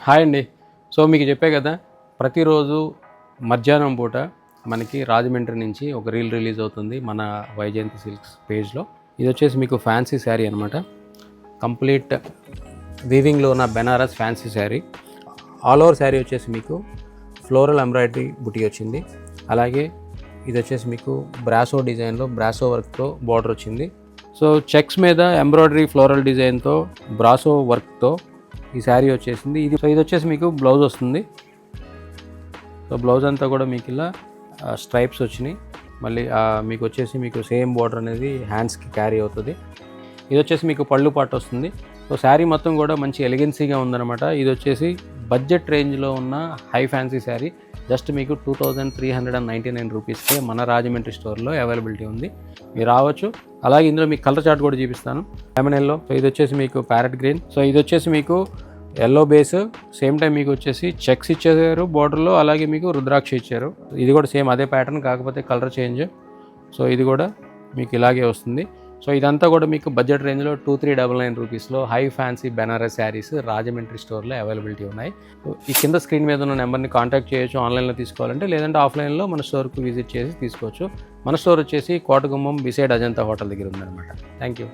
Hi అండి. So మీకు చెప్పే కదా, ప్రతిరోజు మధ్యాహ్నం పూట మనకి రాజమండ్రి నుంచి ఒక రీల్ రిలీజ్ అవుతుంది మన వైజయంతి సిల్క్స్ పేజ్లో. ఇది వచ్చేసి మీకు ఫ్యాన్సీ శారీ అనమాట. కంప్లీట్ వీవింగ్లో ఉన్న Banaras fancy sari. All over sari వచ్చేసి మీకు ఫ్లోరల్ ఎంబ్రాయిడరీ బుటీ వచ్చింది. అలాగే ఇది వచ్చేసి మీకు బ్రాసో డిజైన్లో బ్రాసో వర్క్తో బార్డర్ వచ్చింది. సో చెక్స్ మీద ఎంబ్రాయిడరీ ఫ్లోరల్ డిజైన్తో బ్రాసో వర్క్తో ఈ శారీ వచ్చేసింది. ఇది వచ్చేసి మీకు బ్లౌజ్ వస్తుంది. సో బ్లౌజ్ అంతా కూడా మీకు ఇలా స్ట్రైప్స్ వచ్చినాయి. మళ్ళీ మీకు వచ్చేసి మీకు సేమ్ బార్డర్ అనేది హ్యాండ్స్కి క్యారీ అవుతుంది. ఇది వచ్చేసి మీకు పళ్ళు పాటు వస్తుంది. సో శారీ మొత్తం కూడా మంచి ఎలిగెన్సీగా ఉందన్నమాట. ఇది వచ్చేసి బడ్జెట్ రేంజ్లో ఉన్న హై ఫ్యాన్సీ శారీ. జస్ట్ మీకు 2399 రూపీస్కే మన రాజమండ్రి స్టోర్లో అవైలబిలిటీ ఉంది. మీరు రావచ్చు. అలాగే ఇందులో మీకు కలర్ చార్ట్ కూడా చూపిస్తాను. Lemon yellow. సో ఇది వచ్చేసి మీకు ప్యారెట్ గ్రీన్. సో ఇది వచ్చేసి మీకు ఎల్లో బేస్, సేమ్ టైం మీకు వచ్చేసి చెక్స్ ఇచ్చారు బార్డర్లో. అలాగే మీకు రుద్రాక్ష ఇచ్చారు. ఇది కూడా సేమ్ అదే ప్యాటర్న్, కాకపోతే కలర్ చేంజ్. సో ఇది కూడా మీకు ఇలాగే వస్తుంది. సో ఇదంతా కూడా మీకు బడ్జెట్ రేంజ్లో 2399 రూపీస్లో హై ఫ్యాన్సీ బెనారస్ శారీస్ రాజమండ్రి స్టోర్లో అవైలబిలిటీ ఉన్నాయి. ఈ కింద స్క్రీన్ మీద ఉన్న నెంబర్ని కాంటాక్ట్ చేయొచ్చు ఆన్లైన్లో తీసుకోవాలంటే, లేదంటే ఆఫ్లైన్లో మన స్టోర్కి విజిట్ చేసి తీసుకోవచ్చు. మన స్టోర్ వచ్చేసి కోటగుమ్మం బిసైడ్ అజంతా హోటల్ దగ్గర ఉందన్నమాట. Thank you.